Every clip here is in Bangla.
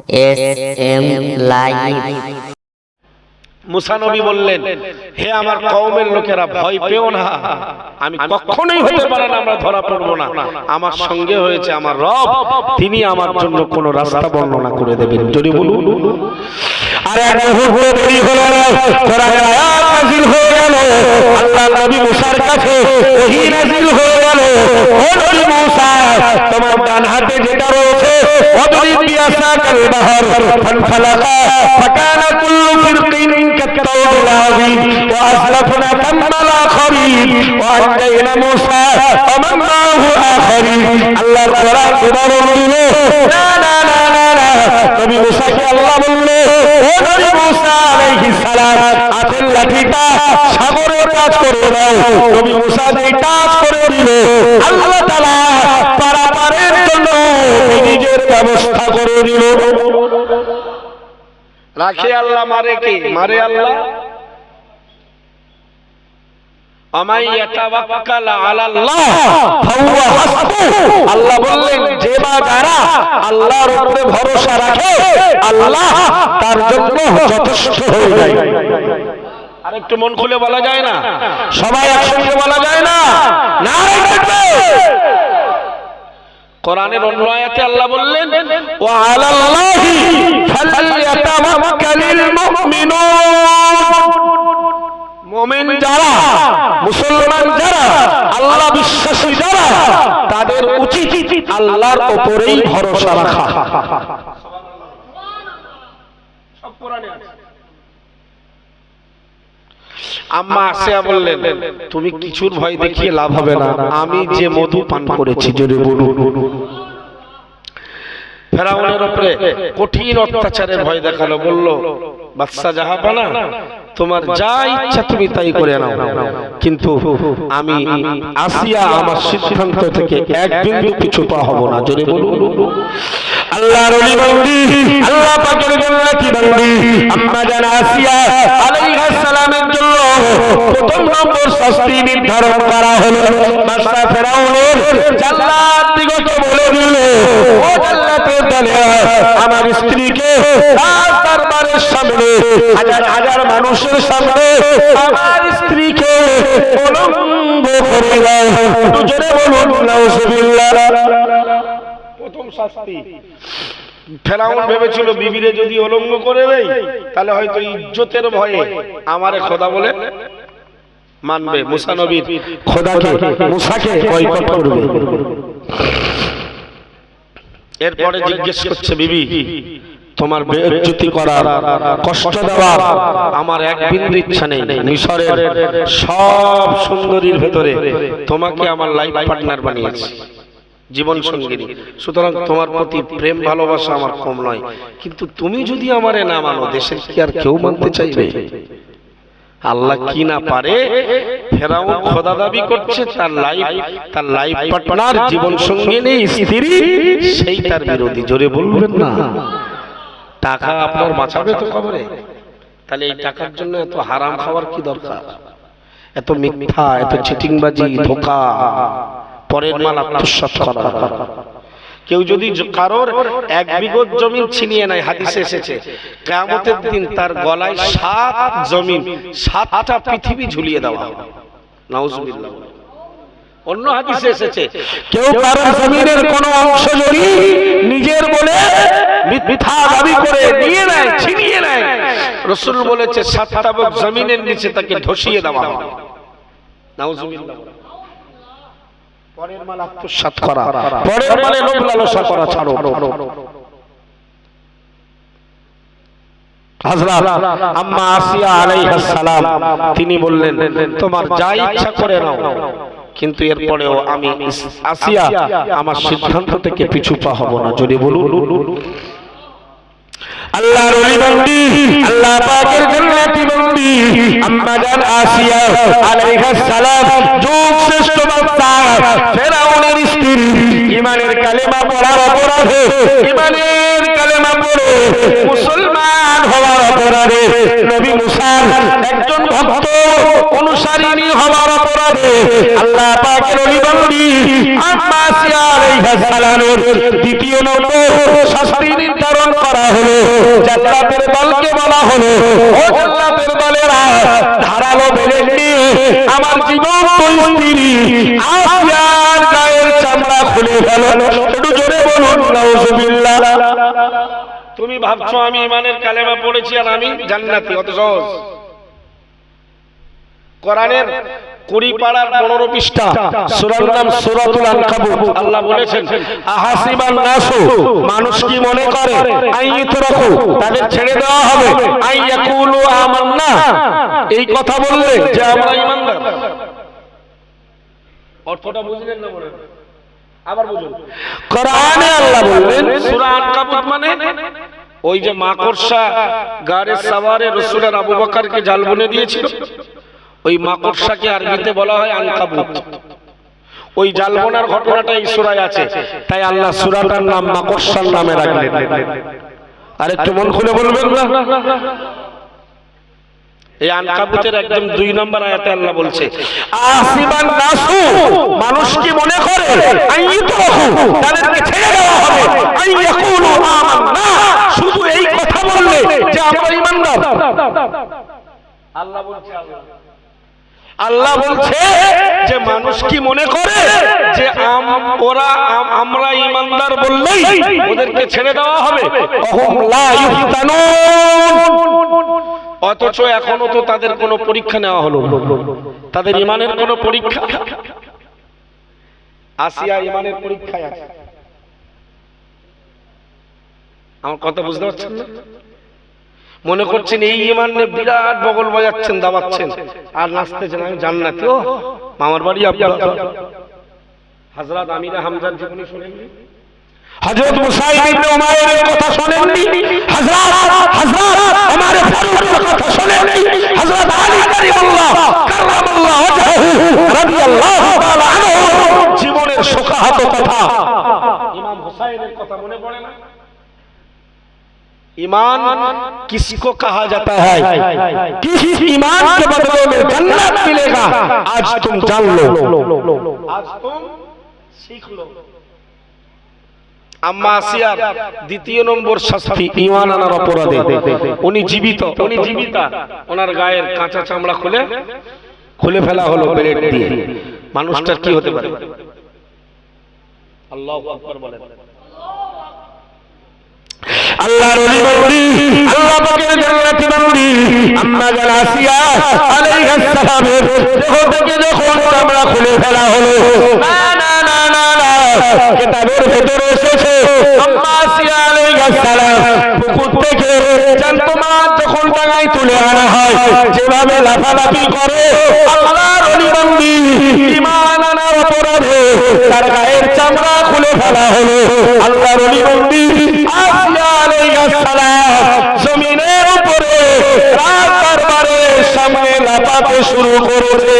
SM live. মুসা নবী বললেন, হে আমার কওমের লোকেরা, ভয় পেও না, আমি কখনোই হতে পারে না আমরা ধরা পড়বো না। আমার সঙ্গে হয়েছে আমার রব, তিনি আমার জন্য কোন রাস্তা বর্ণনা করে দেবেন। যদি বলুন আরে দেরি হলো না, কোরআনের আয়াত নাযিল হয়ে গেল, আল্লাহ নবী মুসার কাছে ওহী নাযিল হয়ে গেল। ও নবী মুসা, তোমার ডান হাতে যেটা রয়েছে, ওয়াদরিব বিআসাকাল বাহর ফানফালাকা ফাকানা কুল্লু ফিরকিন কাত্তাওয়াল আযীম ওয়া আসলাফনা তাম্মাল আখরিন ওয়া আনজাইনা মুসা ওয়া মান মা'হু আখরিন। আল্লাহর কোরআন উদাহরণ দিল, না না না না না, নবী মুসাকে আল্লাহ বলল, ও নবী মুসা আলাইহিস সালাম, হাতের লাঠিটা সাগরে টাচ করে দাও। নবী মুসা যেই টাচ করে দিল, আল্লাহ তাআলা পারাপারের জন্য নিজের ব্যবস্থা করে দিল। রাখে আল্লাহ, মারে কে? মারে আল্লাহ। আমাই ইয়াতাওয়াক্কাল আলাল্লাহ ফাহুয়া হাসবুহু। আল্লাহ বললেন, যে বা যারা আল্লাহর উপরে ভরসা রাখে, আল্লাহ তার জন্য যথেষ্ট হয়ে যায়। আর একটু মন খুলে বলা যায় না? সবাই একসঙ্গে বলা যায় না? নারে তাকবীর। কোরআনের অন্য আয়াতে আল্লাহ বললেন, ওয়া আলাল্লাহি ফালইয়াতাওয়াক্কালিল মুমিনুন। মুমিন যারা, মুসলমান যারা, আল্লাহ বিশ্বাসী যারা, তাদের উচিত আল্লাহর উপরেই ভরসা রাখা। সব কোরআনে আছে। আম্মা আসিয়া বললেন, তুমি কিছুর ভয় দেখিয়ে লাভ হবে না, আমি যে মধু পান করেছি। জোরে বলুন। ফেরাউনের উপরে কঠিন অত্যাচারের ভয় দেখালো, বলল, বাদশা জাহাপানা, তোমার যা ইচ্ছা তুমি তাই করে নাও, কিন্তু আমি আসিয়া আমার সিদ্ধান্ত থেকে এক বিন্দু পিছু পা হব না। জোরে বলুন। আল্লাহর ওলি বান্দি, আল্লাহ পাকের জান্নাতি বান্দি আম্মা জান আসিয়া আলাইহিস সালামের জন্য প্রথম নম্বর শাস্তি নির্ধারণ করা হলো। বাদশা ফেরাউনের জাল্লাদ দিগকে বলে দিল, ও জাল্লাতের দলেরা, আমার স্ত্রীকে রাজ দরবারের সামনে, হাজার হাজার মানুষের সামনে আমার স্ত্রীকে উলঙ্গ করে দাও। জোরে বলুন নাউজুবিল্লাহ। প্রথম শাস্তি। ফেরাউন ভেবেছিল, বিবিরে যদি উলঙ্গ করে দেই, তাহলে হয়তো ইজ্জতের ভয়ে আমারে খোদা বলে মানবে, মুসা নবীর খোদাকে, মুসাকে বয়কট করবে। এরপরে জিজ্ঞেস করছে, বিবি, তোমার বেইজ্জতি করার, কষ্ট দেওয়ার আমার এক বিন্দু ইচ্ছা নেই। মিশরের সব সুন্দরীর ভেতরে তোমাকে আমার লাইফ পার্টনার বানিয়েছি, জীবন সঙ্গিনী, সুতরাং তোমার প্রতি প্রেম ভালোবাসা আমার কম নয়, কিন্তু তুমি যদি আমারে না মানো, দেশের কি আর কেউ মানতে চাইবে? আল্লাহ কি না পারে? ফেরাউন খোদা দাবি করছে, তার লাইফ পার্টনার, জীবন সঙ্গিনী, স্ত্রী, সেই তার বিরোধী। জোরে বলবেন না? টাকা আপনার বাঁচাবে তো কবরে? তাহলে এই টাকার জন্য এত হারাম খাওয়ার কি দরকার? এত মিথ্যা, এত চিটিংবাজি, ধোঁকা, পরের মাল আত্মসাৎ করা। কেউ যদি কারোর এক বিঘত জমি ছিনিয়ে নেয়, হাদিসে এসেছে কিয়ামতের দিন তার গলায় 7 জমিন, 7টা পৃথিবী ঝুলিয়ে দেওয়া হবে। নাউজুবিল্লাহ। অন্য হাদিসে এসেছে, কেউ কারোর জমিনের কোন অংশ যদি নিজের বলে মিথ্যা দাবি করে নিয়ে নেয়, ছিনিয়ে নেয়, রাসূল বলেছে 7টা বক জমিনের নিচে তাকে ধসিয়ে দেওয়া হবে। নাউজুবিল্লাহ। পরের মাল আত্মসাৎ করা, পরের মালে লোভ লালসা করা ছাড়ো। হযরত আম্মা আসিয়া আলাইহিস সালাম তিনি বললেন, তোমার যা ইচ্ছা করে নাও, কিন্তু এরপরেও আমি আসিয়া আমার সিদ্ধান্ত থেকে পিছু পা হব না। যদি বলুন। আল্লাহর ওলি বান্দি, আল্লাহ পাকের জান্নাতি বান্দি আম্মা জান আসিয়া আলাইহিস সালাম, যুগ শ্রেষ্ঠ বাদশা ফেরাউনের স্ত্রী, ঈমানের কালেমা পড়ার অপরাধে, ঈমানের কালেমা পড়ে মুসলমান হওয়ার অপরাধে, নবী মুসার একজন ভক্ত অনুসারিণী হওয়ার অপরাধে আল্লাহ পাকের ওলি বান্দি আম্মা আসিয়া আলাইহিস সালামের দ্বিতীয় নম্বর শাস্তি নির্ধারণ করা হলো। জান্নাতের দলকে বলা হলো, ও জান্নাতের দলেরা, ধারালো ব্লেড নিয়ে আমার জীবন স্ত্রী আসিয়ার গায়ের চামড়া খুলে ফেলো। একটু জোরে বলুন নাউজুবিল্লাহ। তুমি ভাবছো আমি ইমানের কালেমা পড়েছি আর আমি জান্নাতি, অত সহজ? কোরআনের 20 পারার 15 পৃষ্ঠা, সূরার নাম সূরাতুল আনকাবুত। আল্লাহ বলেছেন, আহাসিবান নাসু, মানুষ কি মনে করে, আইয়ুতরাকু, তাদের ছেড়ে দেওয়া হবে, আইয়াকুলু আমান্না, এই কথা বললে যে আমরা ঈমানদার। অর্থটা বুঝলেন না? মনে আবার বুঝুন। কোরআনে আল্লাহ বললেন, সূরা আনকাবুত মানে ওই যে মাকড়সা গাড়ে সাওয়ারে রাসূলের আবু বকরকে জাল বুনে দিয়েছিল, ওই মাকড়সাকে আরবিতে বলা হয় আনকাবুত। ওই জাল বোনার ঘটনাটা এই সূরায় আছে, তাই আল্লাহ সূরাটার নাম মাকড়সার নামে রাখলেন। আর একটু মন খুলে বলবেন না? এই আনকাবুতের একদম 2 নম্বর আয়াতে আল্লাহ বলছে, আসিবান নাসু, মানুষ কি মনে করে, আইয়ুতরাকু, তাদেরকে ছেড়ে দেওয়া হবে, আইয়াকুলু আমান্না, শুধু এই কথা বললে যে আমরা ঈমানদার। আল্লাহ বলছে, আল্লাহ বলছে যে মানুষ কি মনে করে যে আমরা ঈমানদার বললেই ওদেরকে ছেড়ে দেওয়া হবে। অহুম লা ইফতানুন, অথচ এখনো তো তাদের কোনো পরীক্ষা নেওয়া হলো না, তাদের ঈমানের কোনো পরীক্ষা। আসিয়া ঈমানের পরীক্ষায় আছে। আমার কথা বুঝতে পারছেন না? মনে করছেন এই ঈমান নিয়ে বিরাট বগল বাজাচ্ছেন, দাবাচ্ছেন আর নাচতেছেন, আমি জান্নাতি। ও মামার বাড়ি আপনার। হযরত আমিরা হামজার জীবনী শুনেননি? হযরত মুসাইব ইবনে উমাইরের কথা শুনেননি? হযরত ওমর ফারুকের কথা শুনেননি? হযরত আলী কারামাল্লাহু ওয়াজহু রাদিয়াল্লাহু তাআলা আনহু জীবনের সুখাহত কথা, ইমাম হুসাইনের কথা মনে পড়ে না? ईमान किसको कहा जाता है, किस ईमान के बदले में जन्नत मिलेगा, आज तुम जान लो, आज तुम सीख लो। আম্মা আসিয়ার দ্বিতীয় নম্বর শাস্তি ঈমান আনার অপরাধে। উনি জীবিতা, ওনার গায়ের কাঁচা চামড়া খুলে ফেলা হলো ব্লেড দিয়ে। মানুষটার কি হতে পারে? আল্লাহু আকবার বলেন। আল্লাহর ওলি বান্দি, আল্লাহ পাকের জান্নাতি বান্দি আম্মা জান আসিয়া আলাইহিস সালামের দেহ থেকে যখন চামড়া খুলে ফেলা হলো, না না না না না, কিতাবের ভিতরে এসেছে আম্মা আসিয়া আলাইহিস সালাম পুকুর থেকে জ্যান্ত মাছ যখন ডাঙায় তুলে আনা হয়, যেভাবে লাফালাফি করে, আল্লাহর ওলি বান্দি ঈমান আনার অপরাধে তার গায়ের চামড়া খুলে ফেলা হলো। আল্লাহর ওলি বান্দি আসিয়া আলাইহিস সালাম জমিনের উপরে রাত দরবারের সামনে লাফাতে শুরু করেছে।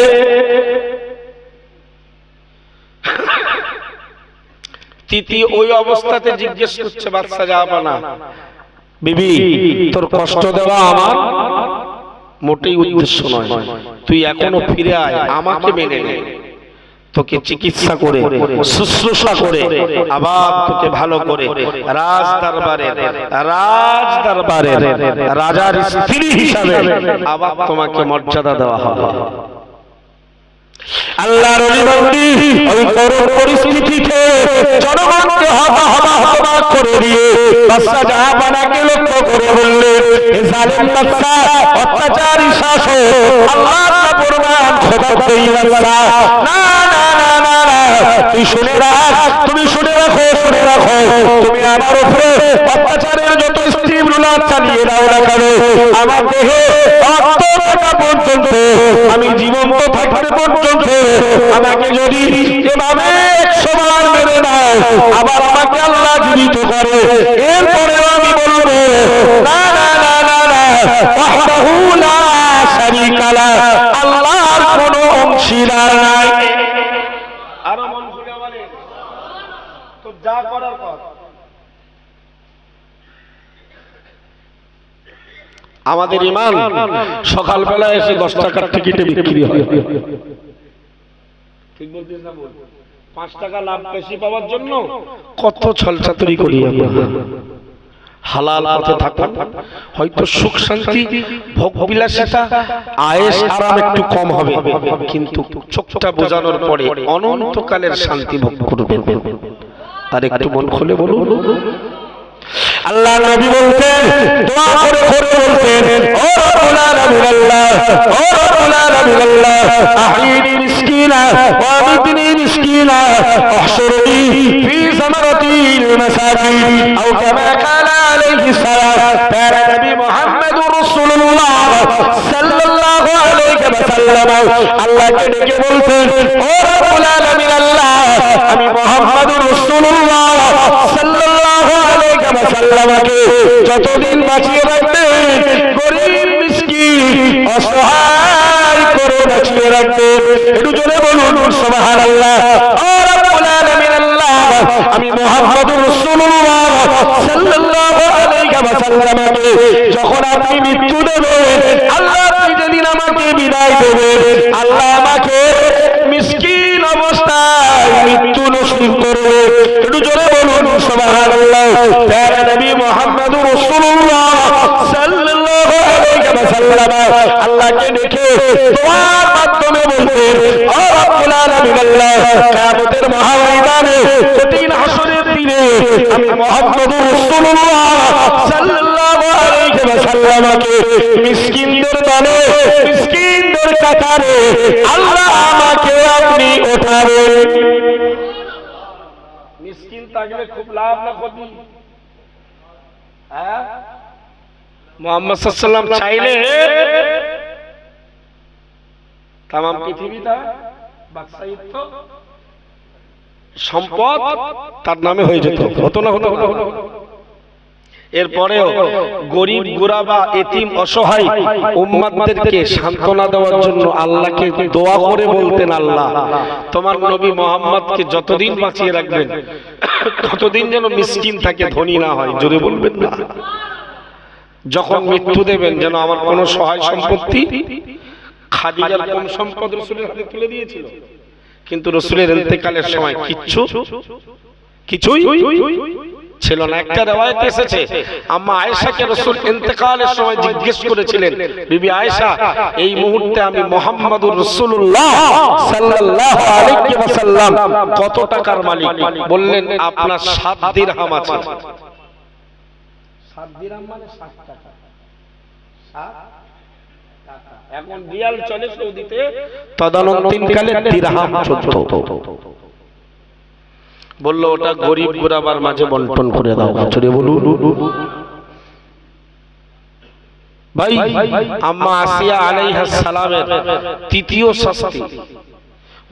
তিতি ওই অবস্থাতে জিজ্ঞেস করছে, বাদশা জাহাপানা, বিবি তোর কষ্ট দেওয়া আমার মোটেই উদ্দেশ্য নয়, তুই এখনো ফিরে আয়, আমাকে মেনে নে, তোকে চিকিৎসা করে শুশ্রূষা করে আবার তোকে ভালো করে রাজ দরবারে রাজার স্ত্রী হিসাবে আবার তোমাকে মর্যাদা দেওয়া হবে। আল্লাহর ওলি বান্দি ওই করুণ পরিস্থিতিতে জনগণকে হতবাক করে দিয়ে বাদশা জাহাপানাকে লক্ষ্য করে বললেন, হে জালেম বাদশা, অত্যাচারী শাসক, আল্লাহর নাফরমান খোদাদ্রোহী বাদশা, না না না না না, তুই শুনে রাখো, তুমি আমার উপরে অত্যাচারের যত স্টিমুলার চালিয়ে দাও না কেন, আমার দেহে রক্ত থাকা পর্যন্ত, আমি জীবন্ত থাকতে পর্যন্ত আমাকে যদি এভাবে 100 বার মেরে দাও, আবার আমাকে আল্লাহ জীবিত করে, এরপরেও আমি বলবো না না না না না, ওয়াহদাহু লা শারীকা লাহ, আল্লাহর কোনো অংশীদার নাই। আরো মন খুলে বলে, তো যা করার কর। আমাদের ইমান সকালবেলা এসে 10 টাকার টিকিটে বিক্রি হয়। ঠিক বলছিস না? বল 5 টাকা লাভ বেশি পাওয়ার জন্য কত ছলচাতুরি করি আমরা। হালাল পথে থাকুন, হয়তো সুখ শান্তি ভোগ বিলাসিতা আয়েশ আরাম একটু কম হবে, কিন্তু চোখটা বোঝানোর পরে অনন্তকালের শান্তি ভোগ করবেন। আর একটু মন খুলে বলুন। আল্লাহ নবী বলতেন, দোয়া করে করে বলতেন, ও রব্বুল আলামিন আল্লাহ, ও রব্বুল আলামিন আল্লাহ, আহইনি মিসকিনা ওয়া আমিতনি মিসকিনা ওয়াহশুরনি ফি সামারাতিল মাসাকিন আও কামা ক্বালা আলাইহিস সালাম। প্যারা নবী মুহাম্মদুর রাসূলুল্লাহ সাল্লাল্লাহু আলাইহি ওয়াসাল্লাম আল্লাহকে ডেকে বলতেন, ও রব্বুল আলামিন আল্লাহ, আমি মুহাম্মদুর রাসূলুল্লাহ সাল্লাল্লাহু আলাইহি ওয়াসাল্লামকে যতদিন বাঁচিয়ে রাখবেন, গরীব মিসকিন অসহায় করে বাঁচিয়ে রাখবেন। একটু জোরে বলুন সুবহানাল্লাহ। ও রব্বুল আলামিন আল্লাহ, আমি মুহাম্মদুর রাসূলুল্লাহ সাল্লাল্লাহু আলাইহি ওয়াসাল্লামকে যখন আপনি মৃত্যু দেবেন, আল্লাহ আপনি যেদিন আমাকে বিদায় দেবেন, আল্লাহ আমাকে মিসকিন অবস্থায় মৃত্যু নসিব করবে। একটু জোরে বলুন সুবহানাল্লাহ। প্যারা নবী মুহাম্মদুর রাসূলুল্লাহ সাল্লাল্লাহু আলাইহি ওয়াসাল্লাম আল্লাহকে দেখে দোয়ার মাধ্যমে বলতেন, ও রব্বুল আলামিন আল্লাহ, কিয়ামতের মহাময়দানে কঠিন হাসরের দিনে আমি মুহাম্মদুর রাসূলুল্লাহ সাল্লাল্লাহু আলাইহি ওয়াসাল্লামকে মিসকিনদের দলে, মিসকিনদের কাতারে আল্লাহ আমাকে আপনি ওঠাবেন। মিসকিন থাকলে খুব লাভ না ক্ষতি? হ্যাঁ, মুহাম্মদ সাল্লাল্লাহু আলাইহি ওয়াসাল্লাম চাইলে তামাম পৃথিবীটা বাদশাহিত্ব সম্পদ তার নামে হয়ে যেত, হতো না? হতো। এরপরেও গরিব গুরাবা এতিম অসহায় উম্মতদেরকে সান্ত্বনা দেওয়ার জন্য আল্লাহকে দোয়া করে বলতেন, আল্লাহ তোমার নবী মুহাম্মদকে যতদিন বাঁচিয়ে রাখবেন ততদিন যেন মিসকিন থাকে, ধনী না হয়। জোরে বলবেন না? যখন মৃত্যু দেবেন যেন আমার কোনো সহায় সম্পত্তি, খাদিজার কম সম্পদ রাসূলের হাতে তুলে দিয়েছিল, কিন্তু রাসূলের ইন্তেকালের সময় কিছুই ছিল না। একটা রিওয়ায়াতে এসেছে, আম্মা আয়েশাকে রাসূল ইন্তেকালের সময় জিজ্ঞেস করেছিলেন, বিবি আয়েশা, এই মুহূর্তে আমি মুহাম্মদুর রাসূলুল্লাহ সাল্লাল্লাহু আলাইহি ওয়াসাল্লাম কত টাকার মালিক? বললেন, আপনার 7 দিরহাম আছে। 7 দিরহাম মানে 7 টাকা। 7 টাকা এখন রিয়াল চলে সৌদিতে, তদানীন্তনকালে দিরহাম 14। বললো ওটা গরিব গুরাবার মাঝে বন্টন করে দাও। চলে বলুন ভাই। আম্মা আসিয়া আলাইহিস সালামের তৃতীয় শাস্তি,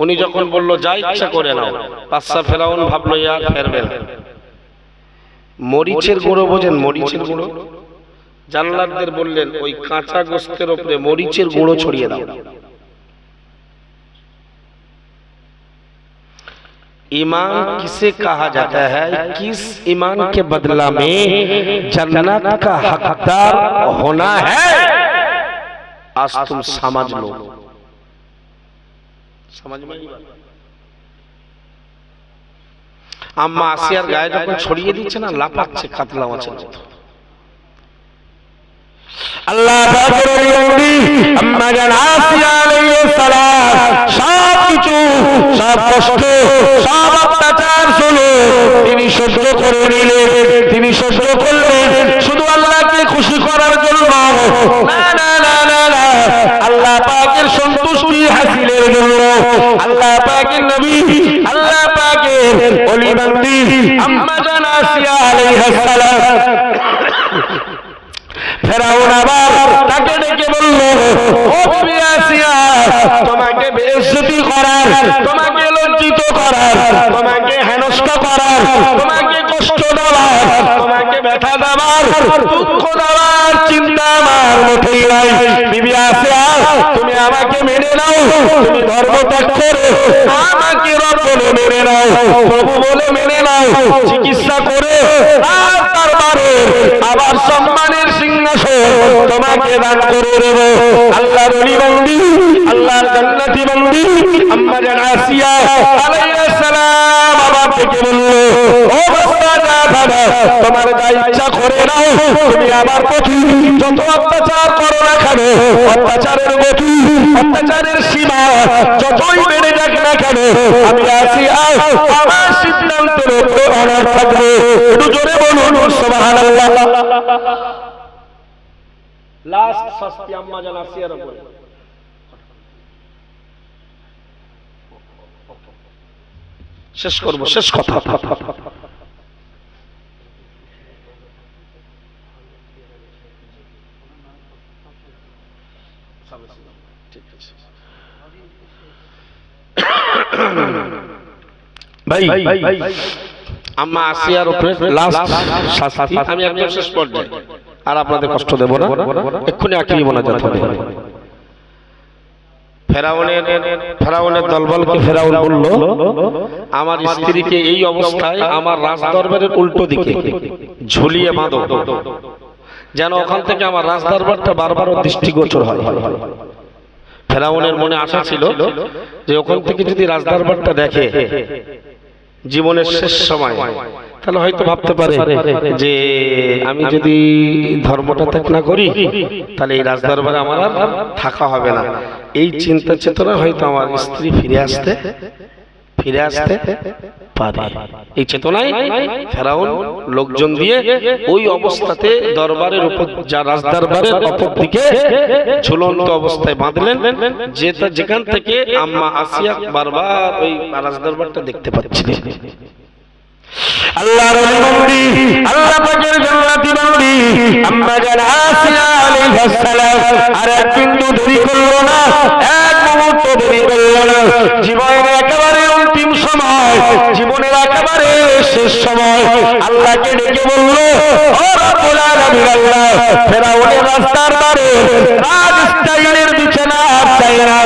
উনি যখন বলল যা ইচ্ছা করে নাও, বাদশা ফেরাউন ভাবলো আর ফেরবে না। মরিচের গুঁড়ো বোঝেন? মরিচের গুঁড়ো, জাল্লাদদের বললেন ওই কাঁচা গোশতের উপরে মরিচের গুঁড়ো ছড়িয়ে দাও। ईमान किसे कहा जाता है? किस ईमान के बदला में जन्नत का हकदार होना है? आज तुम समझ लो। समझ में नहीं? আম্মা আসিয়ার গায়ে যখন ছড়িয়ে দিচ্ছে না, লাফাচ্ছে কাতলা মাছের মতো। আল্লাহ পাকের নবী আম্মা জান আসিয়া আলাইহিস সালাম সব কিছু, সব কষ্ট, সব অত্যাচার শুনে তিনি সহ্য করে নিলেন। তিনি সহ্য করলেন শুধু আল্লাহকে খুশি করার জন্য না, না, না, না, না, আল্লাহ পাকের সন্তুষ্টি হাসিলের জন্য। আল্লাহ পাকের নবী, আল্লাহ পাকের ওলি বান্দি আম্মা জান আসিয়া আলাইহিস সালাম, ফেরাউন আবার তাকে ডেকে বলল, ও বিবি আসিয়া, তোমাকে বেইজ্জতি করার, তোমাকে লজ্জিত করার, তোমাকে হেনস্থা করার, তোমাকে কষ্ট দেওয়ার, তোমাকে ব্যথা দেওয়ার, দুঃখ দেওয়ার চিন্তা আমার মোটেই নাই। বিবি আসিয়া, তুমি আমাকে মেনে নাও, তুমি ধর্ম ত্যাগ করে আমাকে রব বলে মেনে নাও, প্রভু বলে মেনে নাও, চিকিৎসা করে আর তারপরে আবার সম্মানের সিংহাসন তোমার তোমাকে দান করে দেব। আল্লাহর ওলি বান্দি, আল্লাহর জান্নাতি বান্দি আম্মা জান আসিয়া আলাইহিস সালাম আবার থেকে বলল, ও বাবা, তোমার যা ইচ্ছা করে নাও, তুমি আমার প্রতি যত অত্যাচার করো না কেন, অত্যাচারের গতি, অত্যাচারের সীমা যতই বেড়ে যাক না কেন, আমি আসিয়া আমার সিদ্ধান্তের উপরে অনড় থাকবো। একটু জোরে বলুন সুবহানাল্লাহ। লাস্ট শাস্তি আম্মা জান আসিয়ার উপরে। শেষ করব, শেষ কথা। ভাই আম্মা আসিয়ার উপরে লাস্ট শাস্তি আমি একদম শেষ পর্যায়ে, আর আপনাদের কষ্ট দেব না, এক্ষুনি আকিরি মোনাজাত হবে। ফেরাউনের দলবলকে ফেরাউন বলল, আমার স্ত্রীকে এই অবস্থায় আমার রাজদরবারের উল্টো দিকে ঝুলিয়ে বাঁধো, যেন ওখান থেকে আমার রাজদরবারটা বারবার দৃষ্টিগোচর হয়। ফেরাউনের মনে আশা ছিল যে ওখান থেকে যদি রাজদরবারটা দেখে জীবনের শেষ সময়, তাহলে হয়তো ভাবতে পারে যে আমি যদি ধর্মটা ত্যাগ না করি তাহলে এই রাজদরবারে আমার আর থাকা হবে না। এই চিন্তা চেতনা হয়তো আমার স্ত্রী ফিরে আসতে পারে। এই চেতনায় ফেরাউন লোকজন দিয়ে ওই অবস্থাতে দরবারের উপর, যা রাজদরবারের অপর দিকে ঝুলন্ত অবস্থায় বাঁধলেন, যেখান থেকে আম্মা আসিয়া বারবার ওই রাজদরবারটা দেখতে পাচ্ছিলেন। আল্লাহর বান্দি, আল্লাহ পাকের জান্নাতি বান্দি আম্মা জান আসিয়া আলাইহিস সালাম আর এক বিন্দু দেরি করল না, এক মুহূর্ত দেরি করল না। জীবনের একেবারে অন্তিম সময়, জীবনের একেবারে শেষ সময় আল্লাহকে ডেকে বলল, ও রব্বুল আলামিন আল্লাহ, ফেরাউনের রাস্তার ধারে রাজ স্টাইলের বিছানা চাই না।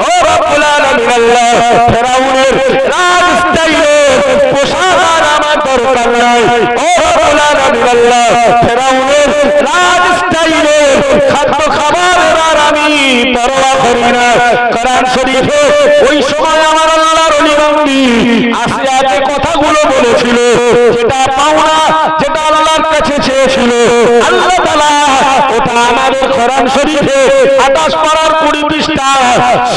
ও রব্বুল আলামিন আল্লাহ, ফেরাউনের রাজ স্টাইলের পোশাক আমার দরকার নাই। ও রব্বুল আলামিন আল্লাহ, ফেরাউনের রাজ স্টাইলের খাদ্য খাবারের আর আমি পরোয়া করি না। কোরআন শরীফে ওই সময় আমার আল্লাহর ওলি বান্দি আসিয়াকে কথাগুলো বলেছিল, যেটা পাওনা, যেটা আল্লাহর কাছে চেয়েছিল, আল্লাহ তাআলা ওটা আমাদের কোরআন শরীফে 28 পারার 20 পৃষ্ঠা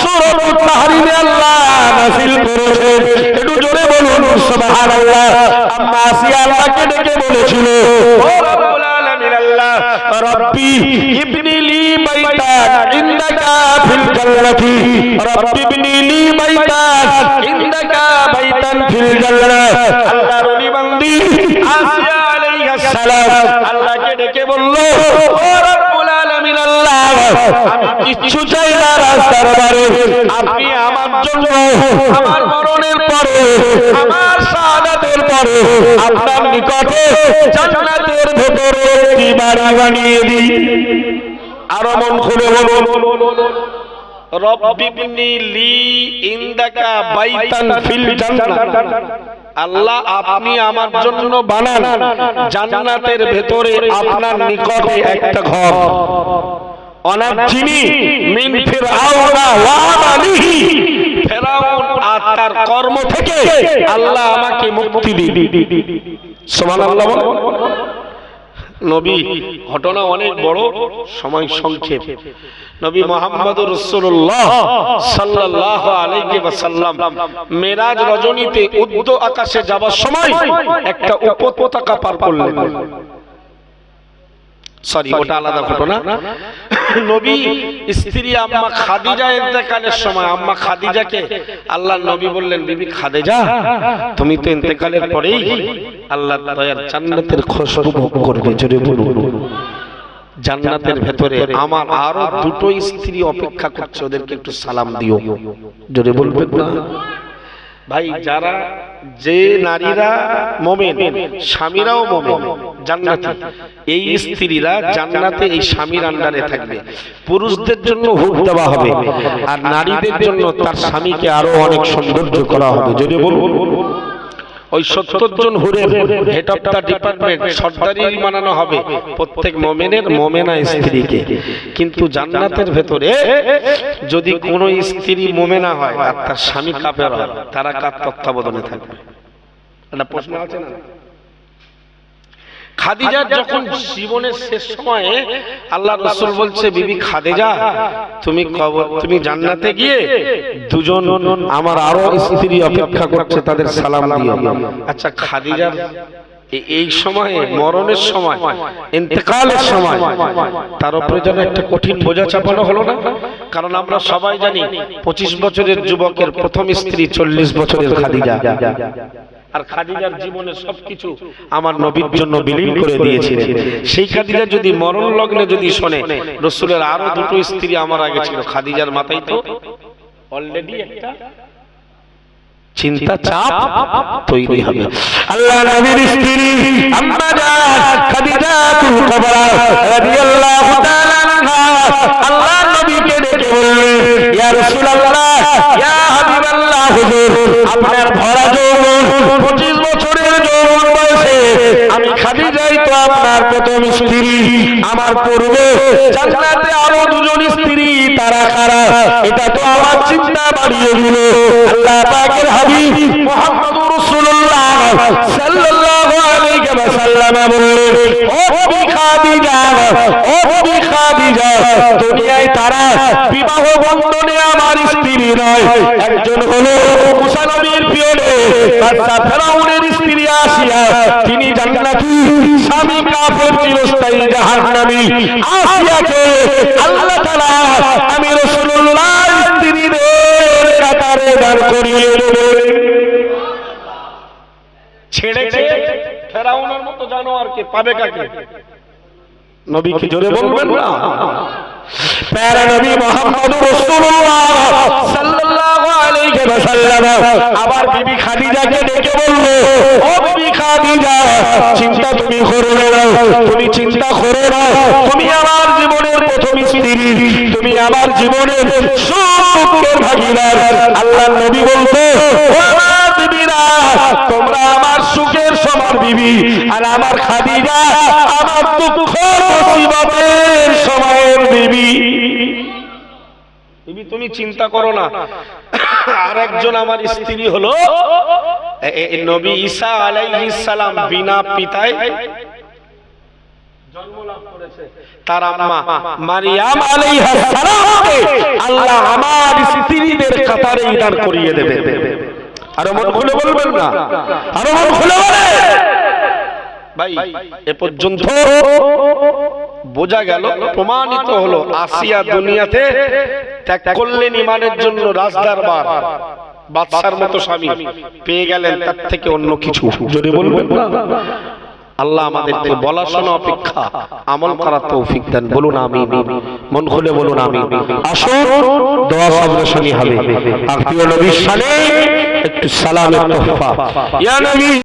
সূরাতুল তাহরিমে আল্লাহ নাযিল করেছেন। একটু জোরে বলুন সুবহানাল্লাহ। আম্মা আসিয়া আল্লাহকে ডেকে বলেছিল, ও রব্বুল আলামিন আল্লাহ, রব্বি ইবনি লি বাইতান ইনদাকা ফিল জান্নাতি, রব্বি ইবনি লি বাইতান ইনদাকা বাইতান ফিল জান্নাহ। আল্লাহর ওলি বান্দি আসিয়া আলাইহিস সালাম আল্লাহকে ডেকে বলল, ও রব্বুল আলামিন আল্লাহ, আমি কিচ্ছু চাই না রাস্তার বারে, আপনি আমার জন্য আমার মরণের পরে, আমার শাহাদাতের পরে আপনার নিকটে জান্নাতের ভেতরে একটি বাড়ি বানিয়ে দিই। আরো মন খুলে বলুন, রব্বি ইবনি লি ইনদাকা বাইতান ফিল জান্নাহ, আল্লাহ আপনি আমার জন্য বানান জান্নাতের ভেতরে আপনার নিকটে একটা ঘর। অনাজিনি মিন ফিরআউনা ওয়া আমালিহি, ফিরআউন আর তার কর্ম থেকে আল্লাহ আমাকে মুক্তি দিন। সুবহানাল্লাহ। নবী ঘটনা অনেক বড়, সময় সংক্ষেপ। নবী মুহাম্মদুর রাসূলুল্লাহ সাল্লাল্লাহু আলাইহি ওয়াসাল্লাম মেরাজ রজনীতে উর্দু আকাশে যাবার সময় একটা উপত্যকা পার করলেন। সরি, ওটা আলাদা ঘটনা। নবী স্ত্রী আম্মা খাদিজা ইন্তেকালের সময় আম্মা খাদিজাকে আল্লাহর নবী বললেন, বিবি খাদিজা, তুমি তো ইন্তেকালের পরেই আল্লাহর দয়ার জান্নাতের খুশবু ভোগ করবে। জোরে বলুন, জান্নাতের ভেতরে আমার আরো দুটো স্ত্রী অপেক্ষা করছে, ওদেরকে একটু সালাম দিও। জোরে বলবেন না ভাই? যারা, যে নারীরা মুমিন, স্বামীরাও মুমিন, জান্নাতি, এই স্ত্রীরা জান্নাতে এই স্বামীর আন্ডারে থাকবে। পুরুষদের জন্য হুক দেওয়া হবে, আর নারীদের জন্য তার স্বামীকে আরো অনেক সৌন্দর্য করা হবে। যদি বলুন, ওই 70 জন হুরের হেড অফ দা ডিপার্টমেন্ট সর্দারি বানানো হবে প্রত্যেক মুমিনের মুমিনা স্ত্রীকে। কিন্তু জান্নাতের ভেতরে যদি কোনো স্ত্রী মুমিনা হয় আর তার স্বামী কাফের হয়, তারা কার তত্ত্বাবধানে থাকবে? একটা প্রশ্ন আছে না? খাদিজার যখন জীবনের শেষ সময়ে আল্লাহর রাসূল বলছে, বিবি খাদিজা তুমি জান্নাতে গিয়ে দুজন আমার আরো স্ত্রী অপেক্ষা করছে, তাদের সালাম দিও। আচ্ছা, খাদিজার এই সময়ে, মরণের সময়, ইন্তেকালের সময় তার উপরে যেন একটা কঠিন বোঝা চাপানো হলো না? কারণ আমরা সবাই জানি 25 বছরের যুবকের প্রথম স্ত্রী 40 বছরের খাদিজা। আর খাদিজার জীবনের সবকিছু আমার নবীর জন্য বিলীন করে দিয়েছিলেন। সেই খাদিজা যদি মরণ লগ্নে যদি শোনে রাসূলের আরো দুটো স্ত্রী আমার আগে ছিল, খাদিজার মাথায় তো অলরেডি একটা চিন্তা চাপ তৈরি হবে। আল্লাহ নবীর স্ত্রী আম্মা জান খাদিজা কুবরা রাদিয়াল্লাহু তাআলা আনহা আল্লাহ নবীকে ডেকে বললেন, ইয়া রাসূলুল্লাহ, ইয়া হাবিবাল্লাহ, হুজুর আপনার ভরা যৌবন 25 বছরের যৌবন বয়সে আমি খাদিজাই তো আপনার প্রথম স্ত্রী। আমার পূর্বে জান্নাতে আরো দুজন স্ত্রী, তারা কারা? এটা তো আমার চিন্তা বাড়িয়ে দিল। আল্লাহ পাকের হাবিব মুহাম্মদুর রাসূলুল্লাহ সাল্লাল্লাহু আলাইহি ওয়াসাল্লাম বললেন, ও বিবি খাদিজা, ও বিবি খাদিজা, দুনিয়ায় তারা বিবাহ বন্ধনে আমার স্ত্রী নয়। একজন হলো মুসা নবীর প্রিয় বাদশা ফেরাউনের স্ত্রী আসিয়া, তিনি জান্নাতি, স্বামী কাফের, চিরস্থায়ী জাহান্নামী। আসিয়াকে আল্লাহ তাআলা আমি রাসূলুল্লাহ স্ত্রীদের কাতারে দাঁড় করিয়ে দেবেন। ছেড়েছে ফেরাউনের মতো জানোয়ারকে, পাবে কাকে? নবীকে জোরে বলবেন না? প্যারা নবী মুহাম্মদুর রাসূলুল্লাহ সাল্লাল্লাহু আলাইহি ওয়াসাল্লাম আবার বিবি খাদিজাকে ডেকে বলল, ও বিবি খাদিজা, চিন্তা তুমি করো না, তুমি চিন্তা করো না, তুমি আমার জীবনের প্রথম স্ত্রী, তুমি আমার জীবনের সুখের ভাগীদার। আল্লাহর নবী বলতো, ও আমার বিবিরা, তোমরা আমার সুখের সমান বিবি, আর আমার খাদিজা আমার দুঃখ মুসিবতের সময়ের বিবি। তুমি চিন্তা করো না। আর একজন আমার স্ত্রী হলো নবী ঈসা আলাইহিস সালাম, বিনা পিতায় জন্ম লাভ করেছে, তার আম্মা মারিয়াম আলাইহিস সালামকে আল্লাহ আমার স্ত্রীদের কাতারে দাঁড় করিয়ে দেবে। আর মন খুলে বলবেন না? আর মন খুলে বলে ভাই, এ পর্যন্ত বোঝা গেল, প্রমাণিত হলো, আসিয়া দুনিয়াতে ত্যাগ করলেন ইমানের জন্য রাজদরবার, বাদশার মতো স্বামী পেয়ে গেলেন, তার থেকে অন্য কিছু। জোরে বলবেন না? আল্লাহ আমাদেরকে বলা শোনা অপেক্ষা আমল করার তৌফিক দেন। বলুন আমিন। মন খুলে বলুন আমিন। আসুন দোয়া সামনে হবে। আর প্রিয় নবীর শানে একটু সালামের তোহফা। ইয়া নবী